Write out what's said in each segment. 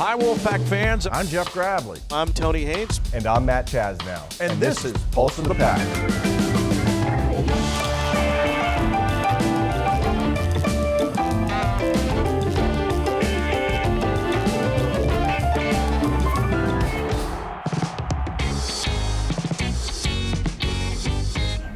Hi, Wolfpack fans. I'm Jeff Gravely. I'm Tony Haynes. And I'm Matt Chasnow. And this is Pulse of the Pack.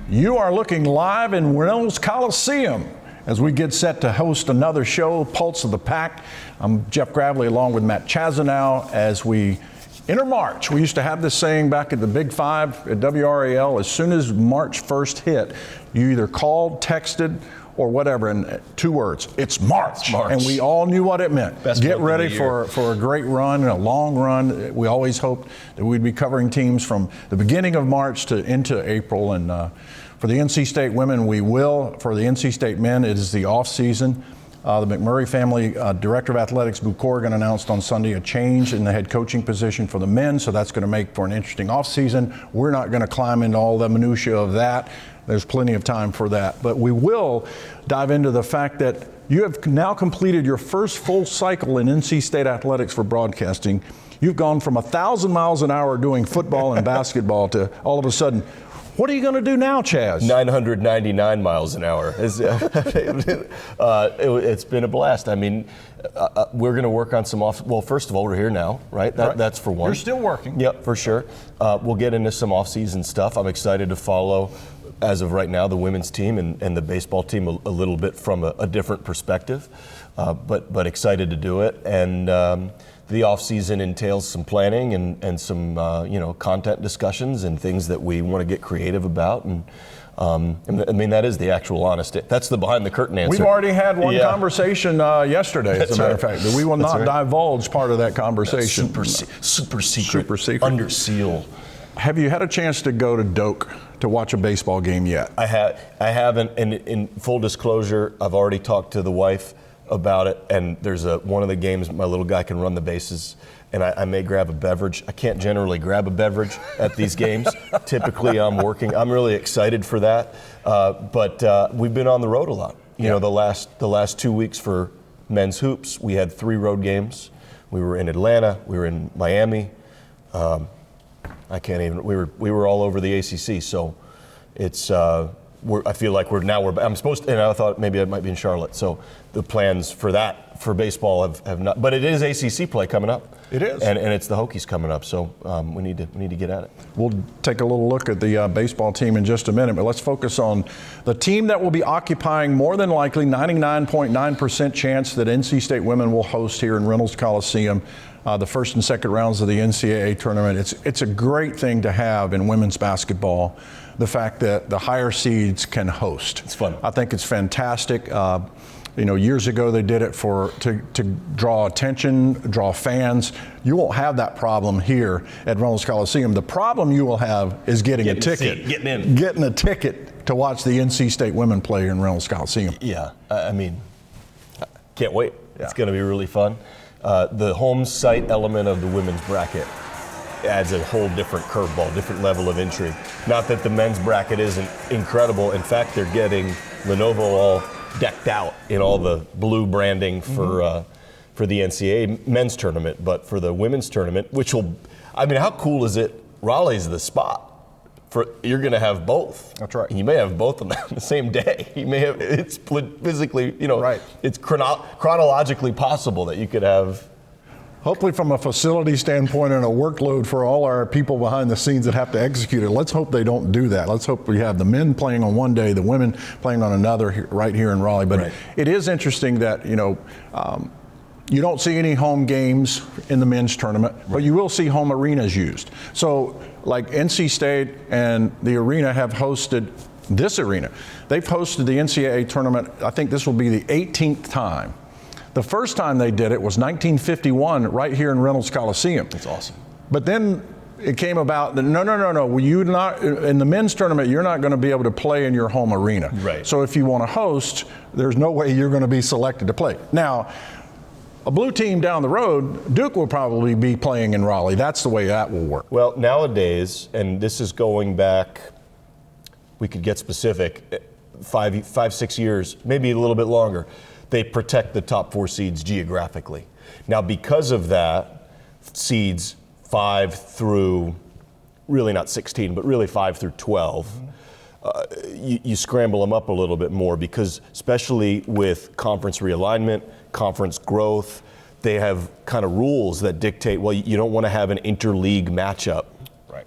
You are looking live in Reynolds Coliseum as we get set to host another show, Pulse of the Pack. I'm Jeff Gravely along with Matt Chasnow as we enter March. We used to have this saying back at the Big Five at WRAL, as soon as March 1st hit, you either called, texted, or whatever, in 2 words, it's March. It's March. And we all knew what it meant. Get ready for a great run and a long run. We always hoped that we'd be covering teams from the beginning of March to into April. And for the NC State women, we will. For the NC State men, it is the off season. The McMurray family director of athletics, Boo Corrigan, announced on Sunday a change in the head coaching position for the men, so that's going to make for an interesting offseason. We're not going to climb into all the minutiae of that. There's plenty of time for that. But we will dive into the fact that you have now completed your first full cycle in NC State athletics for broadcasting. You've gone from 1,000 miles an hour doing football and basketball to all of a sudden, what are you going to do now, Chaz? 999 miles an hour. It's been a blast. I mean, we're going to work on some well, first of all, we're here now, right? That's for one. You're still working. Yep, for sure. We'll get into some off-season stuff. I'm excited to follow, as of right now, the women's team and the baseball team a little bit from a different perspective, but excited to do it. And the off-season entails some planning and some content discussions and things that we want to get creative about. And I mean, that is the actual honest. That's the behind the curtain answer. We've already had one conversation yesterday, as a matter of fact, that we will not divulge part of that conversation. Super secret. Under seal. Have you had a chance to go to Doak to watch a baseball game yet? I haven't. And in full disclosure, I've already talked to the wife about it, and there's one of the games my little guy can run the bases, and I may grab a beverage. I can't generally grab a beverage at these games. Typically I'm working. I'm really excited for that, but we've been on the road a lot. You know, the last 2 weeks for men's hoops, we had 3 road games. We were in Atlanta, we were in Miami. We were all over the ACC, so it's I feel like I'm supposed to, and I thought maybe I might be in Charlotte. So the plans for that, for baseball have not, but it is ACC play coming up. It is. And it's the Hokies coming up, so we need to get at it. We'll take a little look at the baseball team in just a minute, but let's focus on the team that will be occupying more than likely 99.9% chance that NC State women will host here in Reynolds Coliseum the first and second rounds of the NCAA tournament. It's a great thing to have in women's basketball, the fact that the higher seeds can host. It's fun. I think it's fantastic. Years ago they did it to draw attention, draw fans. You won't have that problem here at Reynolds Coliseum. The problem you will have is getting a ticket. Getting a ticket to watch the NC State women play in Reynolds Coliseum. Yeah, I mean, can't wait. Yeah. It's going to be really fun. The home site element of the women's bracket adds a whole different curveball, different level of intrigue. Not that the men's bracket isn't incredible. In fact, they're getting Lenovo all decked out in all the blue branding for the NCAA men's tournament. But for the women's tournament, how cool is it? Raleigh's the spot. You're going to have both. That's right. You may have both of them on the same day. You may have, it's physically, right. It's chronologically possible that you could have. Hopefully from a facility standpoint and a workload for all our people behind the scenes that have to execute it, let's hope they don't do that. Let's hope we have the men playing on one day, the women playing on another right here in Raleigh. But It is interesting that, you don't see any home games in the men's tournament, but you will see home arenas used. So like NC State and the arena have hosted this arena. They've hosted the NCAA tournament. I think this will be the 18th time. The first time they did it was 1951 right here in Reynolds Coliseum. That's awesome. But then it came about that no, you not in the men's tournament, you're not going to be able to play in your home arena. Right. So if you want to host, there's no way you're going to be selected to play. Now, a blue team down the road, Duke will probably be playing in Raleigh. That's the way that will work. Well, nowadays, and this is going back, we could get specific, 5, 6 years, maybe a little bit longer. They protect the top 4 seeds geographically. Now, because of that, seeds 5 through, really not 16, but really 5 through 12, you scramble them up a little bit more because especially with conference realignment, conference growth, they have kind of rules that dictate, well, you don't want to have an interleague matchup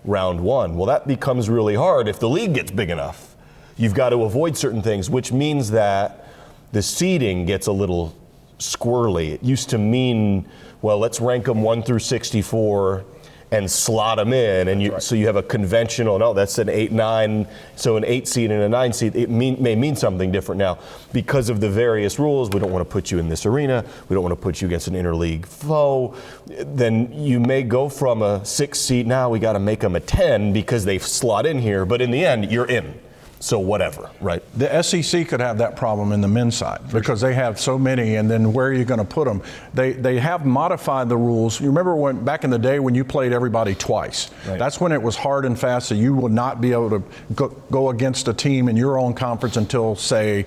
round one. Well, that becomes really hard if the league gets big enough. You've got to avoid certain things, which means that the seeding gets a little squirrely. It used to mean, well, let's rank them 1 through 64 and slot them in, and so you have a conventional, no, that's an 8-9, so an 8 seed and a 9 seed, it may mean something different now. Because of the various rules, we don't want to put you in this arena, we don't want to put you against an interleague foe, then you may go from a 6 seed, now we got to make them a 10 because they slot in here, but in the end, you're in. So whatever, right? The SEC could have that problem in the men's side because they have so many, and then where are you going to put them? They have modified the rules. You remember when back in the day when you played everybody twice? Right. That's when it was hard and fast, so you would not be able to go against a team in your own conference until, say,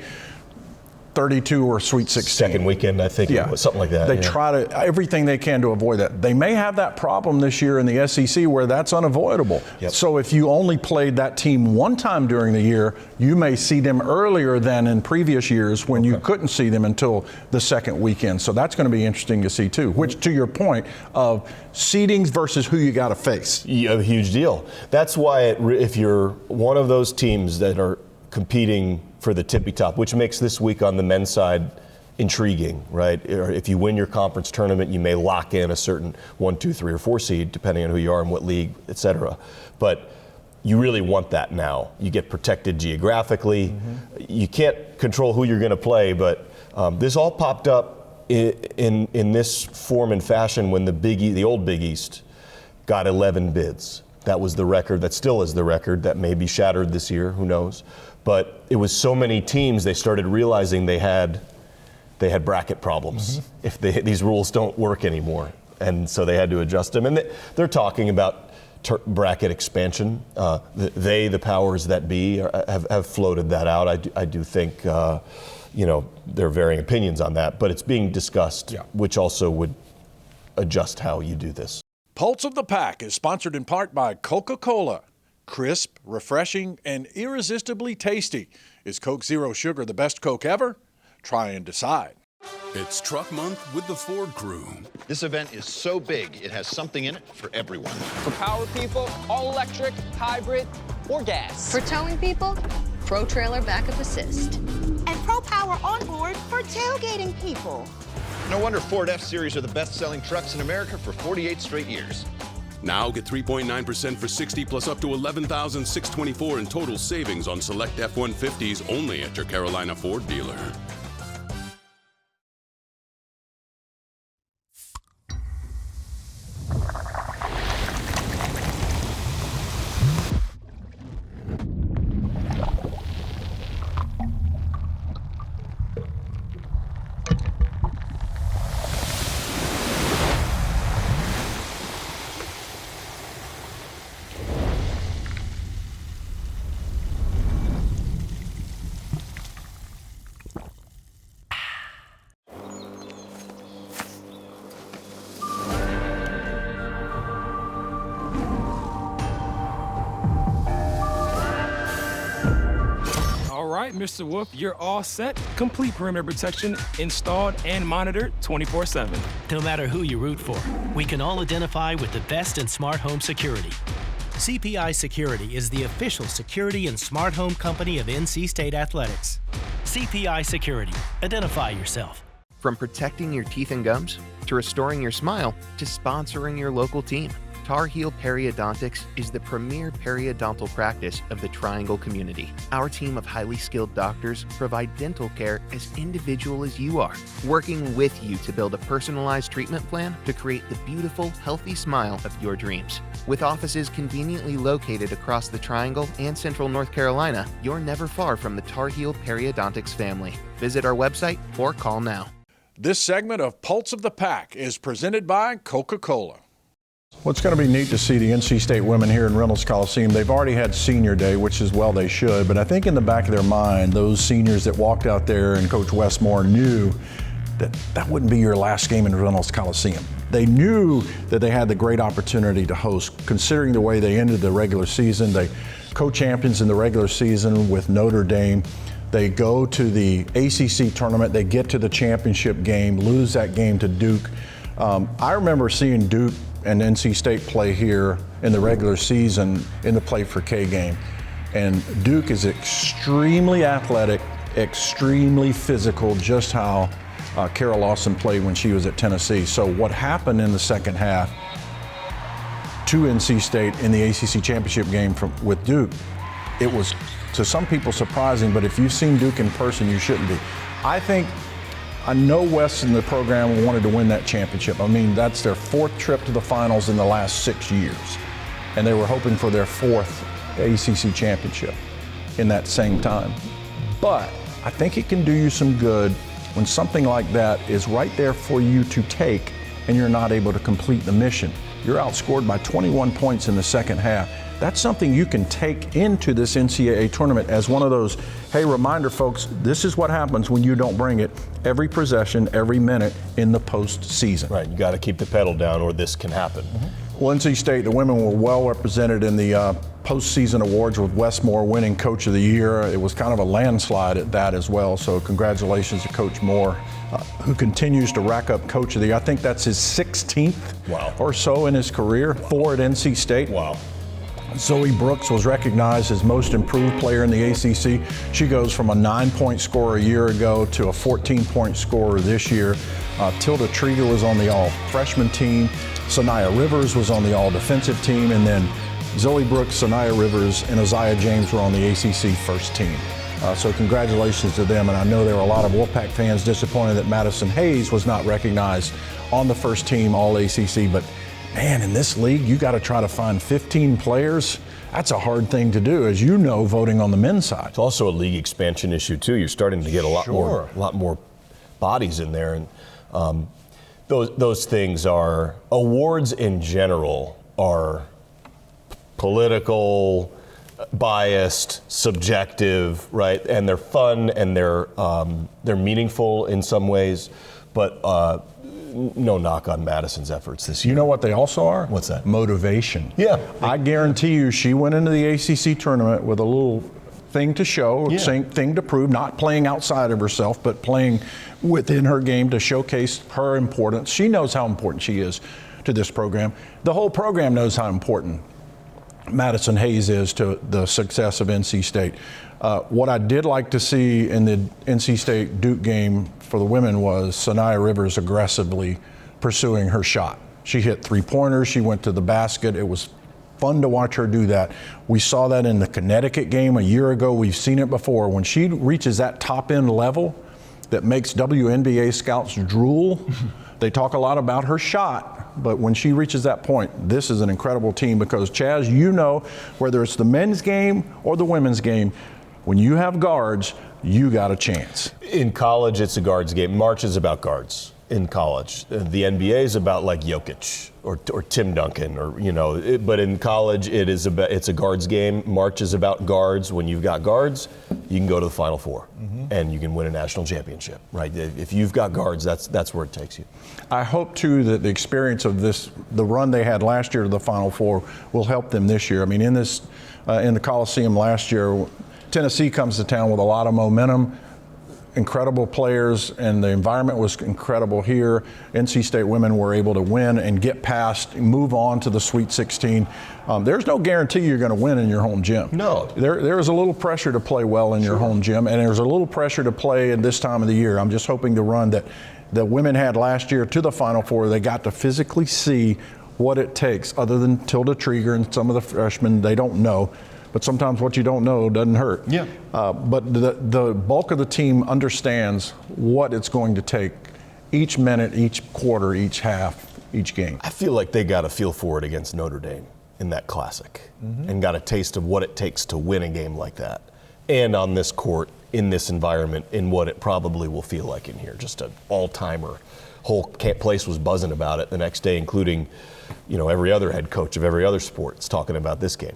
32 or Sweet 16. Second weekend, I think, it was something like that. They try to everything they can to avoid that. They may have that problem this year in the SEC where that's unavoidable. Yep. So if you only played that team one time during the year, you may see them earlier than in previous years when you couldn't see them until the second weekend. So that's going to be interesting to see too, which to your point of seedings versus who you got to face. A huge deal. That's why if you're one of those teams that are competing for the tippy top, which makes this week on the men's side intriguing, right? Or if you win your conference tournament, you may lock in a certain 1, 2, 3, or 4 seed, depending on who you are and what league, et cetera. But you really want that now. You get protected geographically. You can't control who you're going to play, but this all popped up in this form and fashion when the old Big East got 11 bids. That was the record. That still is the record. That may be shattered this year. Who knows? But it was so many teams, they started realizing they had bracket problems if these rules don't work anymore. And so they had to adjust them. And they're talking about bracket expansion. The powers that be have floated that out. I do think, there are varying opinions on that. But it's being discussed, which also would adjust how you do this. Pulse of the Pack is sponsored in part by Coca-Cola. Crisp, refreshing, and irresistibly tasty. Is Coke Zero Sugar the best Coke ever? Try and decide. It's Truck Month with the Ford Crew. This event is so big, it has something in it for everyone. For power people, all electric, hybrid, or gas. For towing people, Pro Trailer Backup Assist. And Pro Power Onboard for tailgating people. No wonder Ford F-Series are the best-selling trucks in America for 48 straight years. Now get 3.9% for 60 plus up to $11,624 in total savings on select F-150s only at your Carolina Ford dealer. Mr. Wolf, you're all set. Complete perimeter protection installed and monitored 24/7. No matter who you root for, we can all identify with the best in smart home security. CPI Security is the official security and smart home company of NC State Athletics. CPI Security. Identify yourself. From protecting your teeth and gums, to restoring your smile, to sponsoring your local team, Tar Heel Periodontics is the premier periodontal practice of the Triangle community. Our team of highly skilled doctors provide dental care as individual as you are, working with you to build a personalized treatment plan to create the beautiful, healthy smile of your dreams. With offices conveniently located across the Triangle and Central North Carolina, you're never far from the Tar Heel Periodontics family. Visit our website or call now. This segment of Pulse of the Pack is presented by Coca-Cola. Well, it's going to be neat to see the NC State women here in Reynolds Coliseum. They've already had senior day, which is, well, they should. But I think in the back of their mind, those seniors that walked out there and Coach Westmore knew that wouldn't be your last game in Reynolds Coliseum. They knew that they had the great opportunity to host, considering the way they ended the regular season. They co-champions in the regular season with Notre Dame. They go to the ACC tournament. They get to the championship game, lose that game to Duke. I remember seeing Duke and NC State play here in the regular season in the Play for K game. And Duke is extremely athletic, extremely physical, just how Carol Lawson played when she was at Tennessee. So what happened in the second half to NC State in the ACC championship game with Duke, it was to some people surprising, but if you've seen Duke in person, you shouldn't be. I know West in the program wanted to win that championship. I mean, that's their 4th trip to the finals in the last 6 years. And they were hoping for their 4th ACC championship in that same time. But I think it can do you some good when something like that is right there for you to take and you're not able to complete the mission. You're outscored by 21 points in the second half. That's something you can take into this NCAA tournament as one of those, hey, reminder, folks, this is what happens when you don't bring it every possession, every minute in the postseason. Right, you got to keep the pedal down or this can happen. Well, NC State, the women were well represented in the postseason awards with Wes Moore winning Coach of the Year. It was kind of a landslide at that as well, so congratulations to Coach Moore, who continues to rack up Coach of the Year. I think that's his 16th or so in his career, 4 at NC State. Wow. Zoe Brooks was recognized as most improved player in the ACC. She goes from a 9-point scorer a year ago to a 14-point scorer this year. Tilda Trieger was on the all-freshman team. Sanaya Rivers was on the all-defensive team. And then Zoe Brooks, Sanaya Rivers, and Isaiah James were on the ACC first team. So congratulations to them. And I know there were a lot of Wolfpack fans disappointed that Madison Hayes was not recognized on the first team all-ACC. But man, in this league, you got to try to find 15 players. That's a hard thing to do, as you know, voting on the men's side. It's also a league expansion issue too. You're starting to get a lot more bodies in there, and those things are awards in general are political, biased, subjective, right? And they're fun and they're meaningful in some ways, but. No knock on Madison's efforts this year. You know what they also are? What's that? Motivation. Yeah. I guarantee you she went into the ACC tournament with a little thing to show, thing to prove, not playing outside of herself, but playing within her game to showcase her importance. She knows how important she is to this program. The whole program knows how important Madison Hayes is to the success of NC State. What I did like to see in the NC State Duke game for the women was Sanaya Rivers aggressively pursuing her shot. She hit 3-pointers, she went to the basket. It was fun to watch her do that. We saw that in the Connecticut game a year ago. We've seen it before. When she reaches that top end level that makes WNBA scouts drool, they talk a lot about her shot, but when she reaches that point, this is an incredible team because, Chaz, you know, whether it's the men's game or the women's game, when you have guards, you got a chance. In college, it's a guards game. March is about guards in college. The NBA is about like Jokic or Tim Duncan, or but in college it's a guards game. March is about guards. When you've got guards, you can go to the Final Four and you can win a national championship, right? If you've got guards, that's where it takes you. I hope too that the experience of the run they had last year to the Final Four will help them this year. I mean, in the Coliseum last year, Tennessee comes to town with a lot of momentum, incredible players, and the environment was incredible here. NC State women were able to win and get past, move on to the Sweet 16. There's no guarantee you're going to win in your home gym. No. There is a little pressure to play well in your home gym, and there's a little pressure to play at this time of the year. I'm just hoping the run that the women had last year to the Final Four, they got to physically see what it takes, other than Tilda Trieger and some of the freshmen, they don't know. But sometimes what you don't know doesn't hurt. Yeah. But the bulk of the team understands what it's going to take each minute, each quarter, each half, each game. I feel like they got a feel for it against Notre Dame in that classic and got a taste of what it takes to win a game like that. And on this court, in this environment, in what it probably will feel like in here. Just an all-timer. Whole place was buzzing about it the next day, including, every other head coach of every other sport is talking about this game.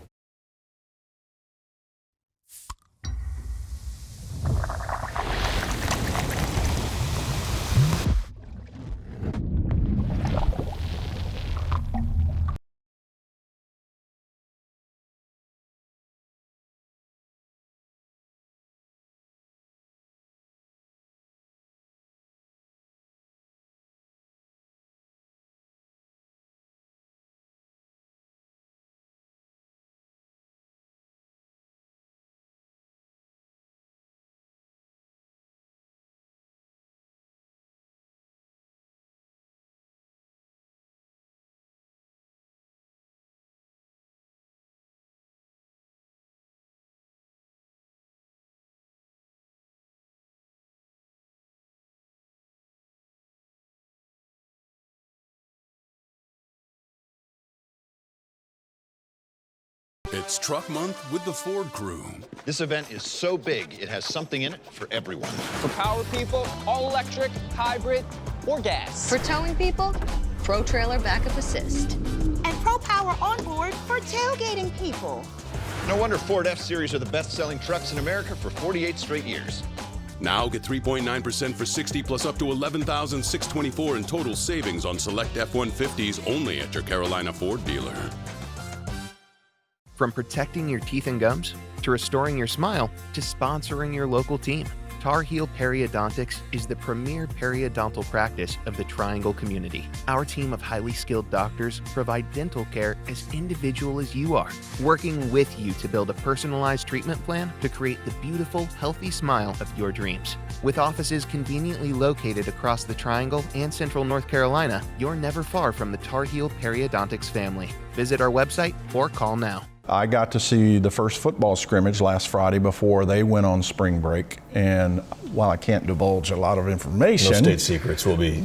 It's Truck Month with the Ford Crew. This event is so big, it has something in it for everyone. For power people, all electric, hybrid, or gas. For towing people, Pro Trailer Backup Assist. And Pro Power Onboard for tailgating people. No wonder Ford F-Series are the best-selling trucks in America for 48 straight years. Now get 3.9% for 60 plus up to $11,624 in total savings on select F-150s only at your Carolina Ford dealer. From protecting your teeth and gums, to restoring your smile, to sponsoring your local team, Tar Heel Periodontics is the premier periodontal practice of the Triangle community. Our team of highly skilled doctors provide dental care as individual as you are, working with you to build a personalized treatment plan to create the beautiful, healthy smile of your dreams. With offices conveniently located across the Triangle and Central North Carolina, you're never far from the Tar Heel Periodontics family. Visit our website or call now. I got to see the first football scrimmage last Friday before they went on spring break, and while I can't divulge a lot of information, No state secrets will be.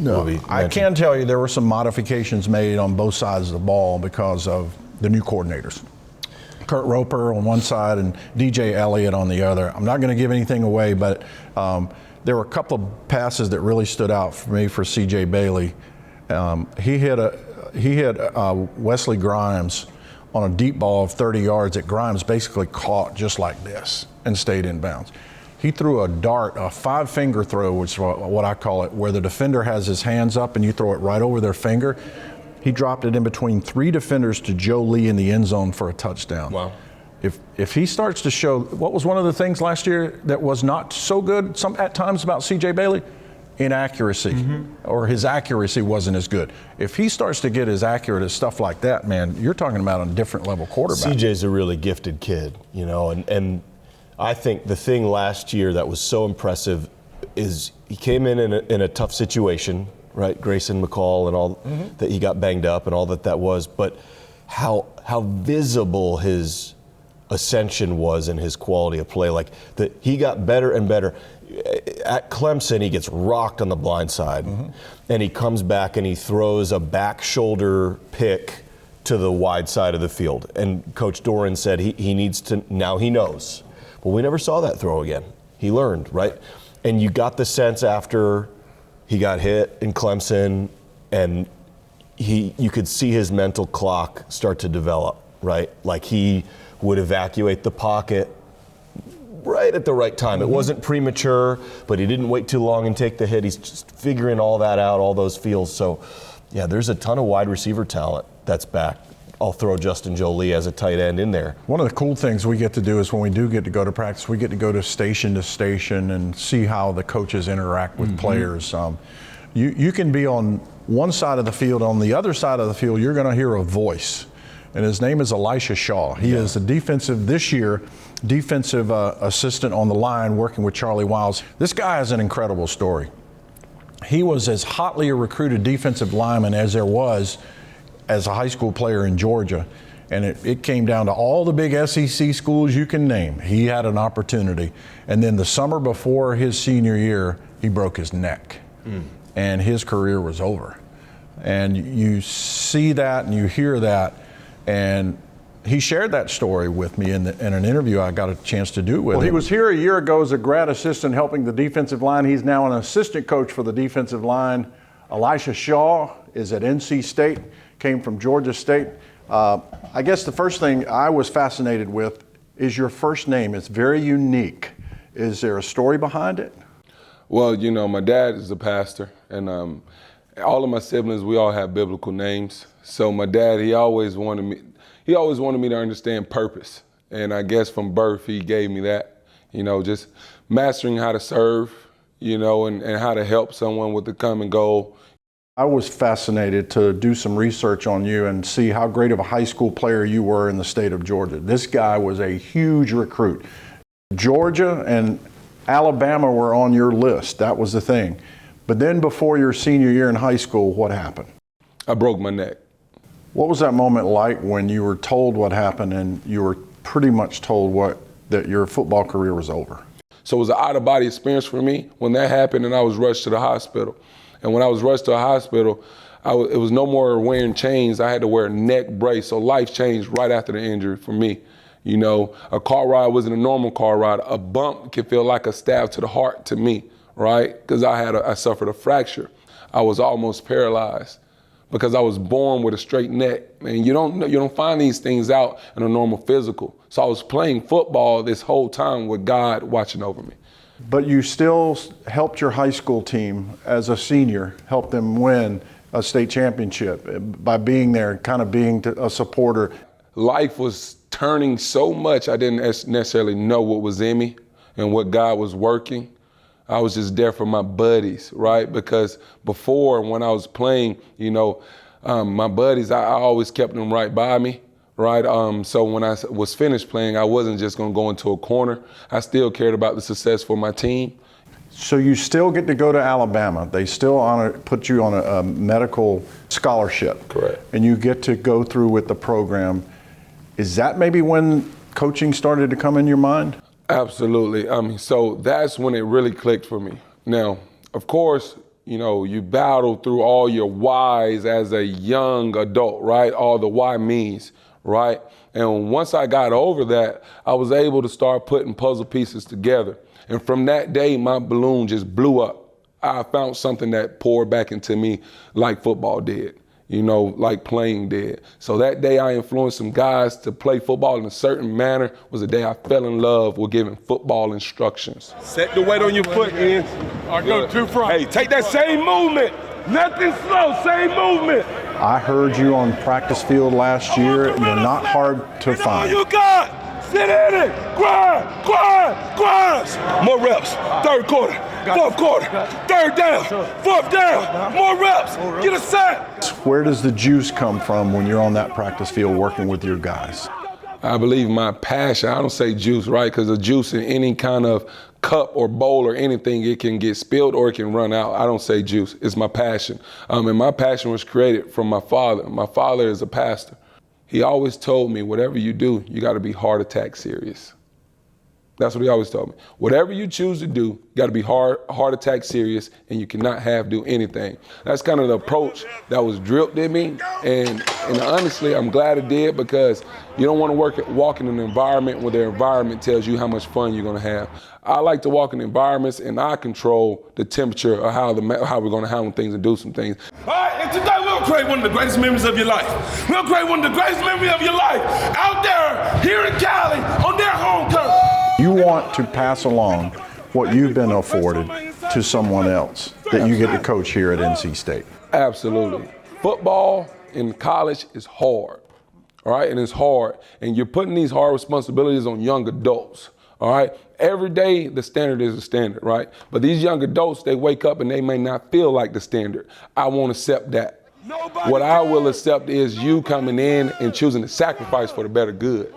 I can tell you there were some modifications made on both sides of the ball because of the new coordinators. Kurt Roper on one side and DJ Elliott on the other. I'm not going to give anything away, but there were a couple of passes that really stood out for me for CJ Bailey. He hit Wesley Grimes on a deep ball of 30 yards that Grimes basically caught just like this and stayed in bounds. He threw a dart, a five-finger throw, which is what I call it, where the defender has his hands up and you throw it right over their finger. He dropped it in between three defenders to Joe Lee in the end zone for a touchdown. Wow. If he starts to show, what was one of the things last year that was not so good at times about CJ Bailey? Inaccuracy, or his accuracy wasn't as good. If he starts to get as accurate as stuff like that, man, you're talking about a different level quarterback. CJ's a really gifted kid, you know, and I think the thing last year that was so impressive is he came in a tough situation, right? Grayson McCall and all that, he got banged up and all that was, but how visible his ascension was in his quality of play. Like that, he got better and better. At Clemson, he gets rocked on the blind side, and he comes back and he throws a back shoulder pick to the wide side of the field. And Coach Doran said he needs to, now he knows. But we never saw that throw again. He learned, right? And you got the sense after he got hit in Clemson, and you could see his mental clock start to develop, right? Like he would evacuate the pocket right at the right time. It wasn't premature, but he didn't wait too long and take the hit. He's just figuring all that out, all those feels. So, yeah, there's a ton of wide receiver talent that's back. I'll throw Justin Jolie as a tight end in there. One of the cool things we get to do is when we do get to go to practice, we get to go to station and see how the coaches interact with players. You can be on one side of the field. On the other side of the field, you're going to hear a voice. And his name is Elisha Shaw. He is a defensive assistant on the line working with Charlie Wiles. This guy has an incredible story. He was as hotly a recruited defensive lineman as there was as a high school player in Georgia. And it came down to all the big SEC schools you can name. He had an opportunity. And then the summer before his senior year, he broke his neck. And his career was over. And you see that and you hear that. And he shared that story with me in an interview I got a chance to do with him. He was here a year ago as a grad assistant helping the defensive line. He's now an assistant coach for the defensive line. Elisha Shaw is at NC State, came from Georgia State. I guess the first thing I was fascinated with is your first name. It's very unique. Is there a story behind it? Well, you know, my dad is a pastor, and all of my siblings, we all have biblical names. So my dad, he always wanted me to understand purpose. And I guess from birth, he gave me that, you know, just mastering how to serve, you know, and how to help someone with the common goal. I was fascinated to do some research on you and see how great of a high school player you were in the state of Georgia. This guy was a huge recruit. Georgia and Alabama were on your list. That was the thing. But then before your senior year in high school, what happened? I broke my neck. What was that moment like when you were told what happened and you were pretty much told that your football career was over? So it was an out-of-body experience for me when that happened, and I was rushed to the hospital. And when I was rushed to a hospital, it was no more wearing chains. I had to wear a neck brace. So life changed right after the injury for me. You know, a car ride wasn't a normal car ride. A bump can feel like a stab to the heart to me, right? Because I suffered a fracture. I was almost paralyzed because I was born with a straight neck. And you don't find these things out in a normal physical. So I was playing football this whole time with God watching over me. But you still helped your high school team as a senior, help them win a state championship by being there, kind of being a supporter. Life was turning so much I didn't necessarily know what was in me and what God was working. I was just there for my buddies, right? Because before, when I was playing, you know, my buddies, I always kept them right by me, right? So when I was finished playing, I wasn't just gonna go into a corner. I still cared about the success for my team. So you still get to go to Alabama. They still put you on a medical scholarship. Correct. And you get to go through with the program. Is that maybe when coaching started to come in your mind? Absolutely. So that's when it really clicked for me. Now, of course, you know, you battle through all your whys as a young adult, right? All the why me's, right? And once I got over that, I was able to start putting puzzle pieces together. And from that day, my balloon just blew up. I found something that poured back into me like football did, you know, like playing did. So that day I influenced some guys to play football in a certain manner was the day I fell in love with giving football instructions. Set the weight on your foot, Ian. All right, go to front. Hey, take that same movement. Nothing slow, same movement. I heard you on practice field last year. You're not hard to find. You got sit in it. Grind. More reps. Third quarter. Fourth quarter. Third down. Fourth down. More reps. Get a sack. Where does the juice come from when you're on that practice field working with your guys? I believe my passion, I don't say juice, right? Because the juice in any kind of cup or bowl or anything, it can get spilled or it can run out. I don't say juice. It's my passion. And my passion was created from my father. My father is a pastor. He always told me, whatever you do, you got to be heart attack serious. That's what he always told me. Whatever you choose to do, you got to be heart attack serious, and you cannot do anything. That's kind of the approach that was drilled in me, and honestly, I'm glad it did, because you don't want to walk in an environment where the environment tells you how much fun you're going to have. I like to walk in environments, and I control the temperature of how we're going to handle things and do some things. All right, and today we'll create one of the greatest memories of your life. We'll create one of the greatest memories of your life out there here in Cali on their home turf. You want to pass along what you've been afforded to someone else that you get to coach here at NC State. Absolutely. Football in college is hard, all right? And it's hard. And you're putting these hard responsibilities on young adults, all right? Every day, the standard is the standard, right? But these young adults, they wake up and they may not feel like the standard. I won't accept that. What I will accept is you coming in and choosing to sacrifice for the better good,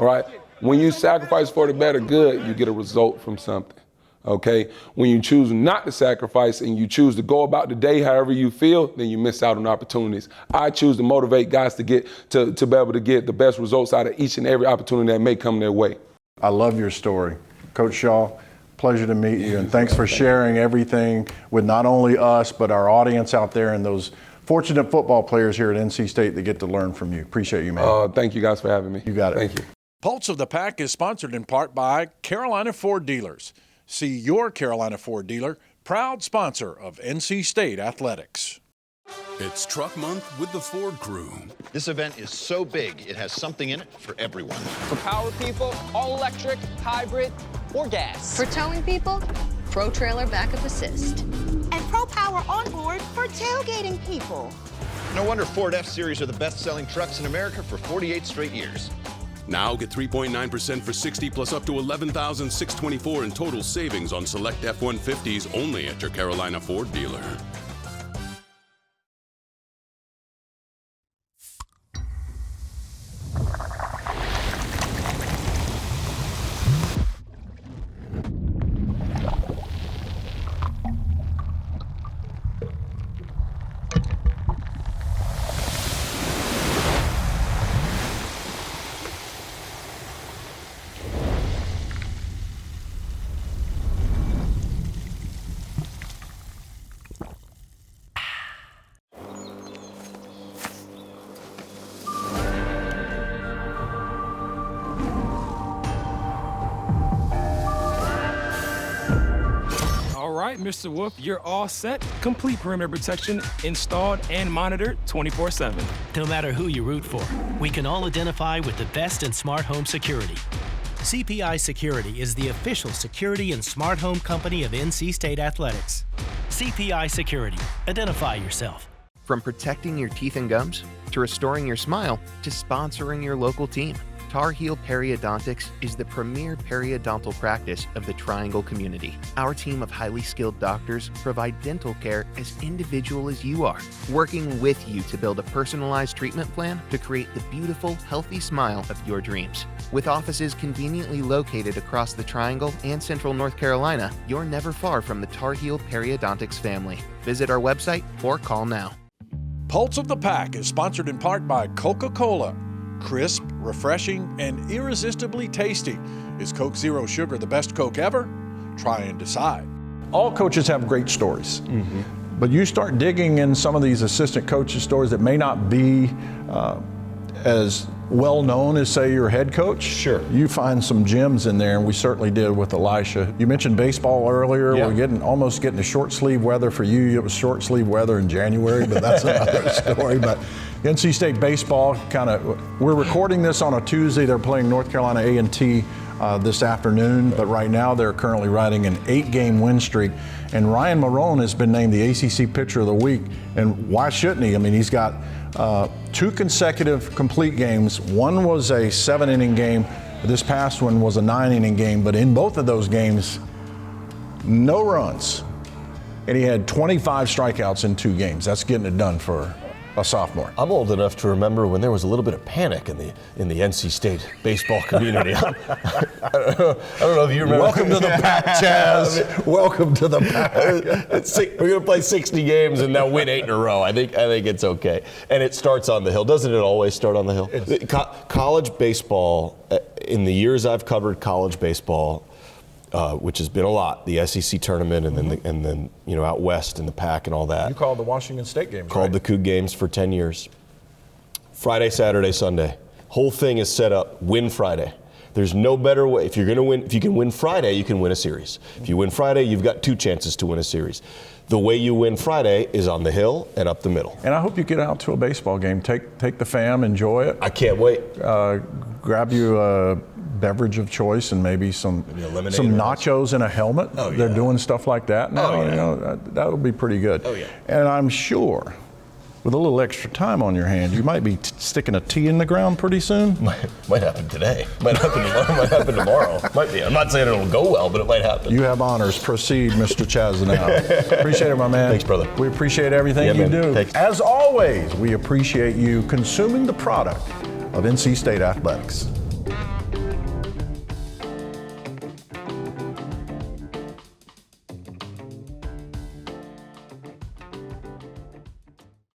all right? When you sacrifice for the better good, you get a result from something, okay? When you choose not to sacrifice and you choose to go about the day however you feel, then you miss out on opportunities. I choose to motivate guys to be able to get the best results out of each and every opportunity that may come their way. I love your story. Coach Shaw, pleasure to meet you, and thanks for sharing everything with not only us, but our audience out there and those fortunate football players here at NC State that get to learn from you. Appreciate you, man. Thank you guys for having me. You got it. Thank you. Pulse of the Pack is sponsored in part by Carolina Ford Dealers. See your Carolina Ford dealer, proud sponsor of NC State Athletics. It's Truck Month with the Ford Crew. This event is so big, it has something in it for everyone. For power people, all electric, hybrid, or gas. For towing people, Pro Trailer Backup Assist. And Pro Power Onboard for tailgating people. No wonder Ford F-Series are the best-selling trucks in America for 48 straight years. Now get 3.9% for 60 plus up to $11,624 in total savings on select F-150s only at your Carolina Ford dealer. right, Mr. Wolf, you're all set. Complete perimeter protection installed and monitored 24/7. No matter who you root for, we can all identify with the best in smart home security. CPI Security is the official security and smart home company of NC State Athletics. CPI Security. Identify yourself. From protecting your teeth and gums, to restoring your smile, to sponsoring your local team, Tar Heel Periodontics is the premier periodontal practice of the Triangle community. Our team of highly skilled doctors provide dental care as individual as you are, working with you to build a personalized treatment plan to create the beautiful, healthy smile of your dreams. With offices conveniently located across the Triangle and Central North Carolina, you're never far from the Tar Heel Periodontics family. Visit our website or call now. Pulse of the Pack is sponsored in part by Coca-Cola. Crisp, refreshing, and irresistibly tasty. Is Coke Zero Sugar the best Coke ever? Try and decide. All coaches have great stories, but you start digging in some of these assistant coaches' stories that may not be as well known as, say, your head coach. Sure. You find some gems in there, and we certainly did with Elisha. You mentioned baseball earlier. Yeah. We're almost getting to short sleeve weather for you. It was short sleeve weather in January, but that's another story. But NC State baseball, we're recording this on a Tuesday. They're playing North Carolina A&T this afternoon, but right now they're currently riding an 8-game win streak. And Ryan Marone has been named the ACC Pitcher of the Week. And why shouldn't he? I mean, he's got 2 consecutive complete games. One was a 7-inning game. This past one was a 9-inning game. But in both of those games, no runs. And he had 25 strikeouts in 2 games. That's getting it done for a sophomore. I'm old enough to remember when there was a little bit of panic in the NC State baseball community. I don't know if you remember. Welcome to the pack, Chaz. Welcome to the pack. We're going to play 60 games and now win 8 in a row. I think it's okay. And it starts on the Hill. Doesn't it always start on the Hill? College baseball, in the years I've covered college baseball, which has been a lot, the SEC tournament and then out west in the pack and all that. You called the Washington State games, Called right? the Coug games for 10 years. Friday, Saturday, Sunday. Whole thing is set up, win Friday. There's no better way. If you're going to win, if you can win Friday, you can win a series. If you win Friday, you've got 2 chances to win a series. The way you win Friday is on the Hill and up the middle. And I hope you get out to a baseball game. Take the fam, enjoy it. I can't wait. Grab you a beverage of choice and maybe some nachos in a helmet. Oh, yeah. They're doing stuff like that now. Oh, yeah. That would be pretty good. Oh, yeah. And I'm sure with a little extra time on your hand, you might be sticking a tee in the ground pretty soon. Might happen today. Might happen tomorrow. Might be. I'm not saying it'll go well, but it might happen. You have honors. Proceed, Mr. Chazanow. Appreciate it, my man. Thanks, brother. We appreciate everything you do. Thanks. As always, we appreciate you consuming the product of NC State Athletics.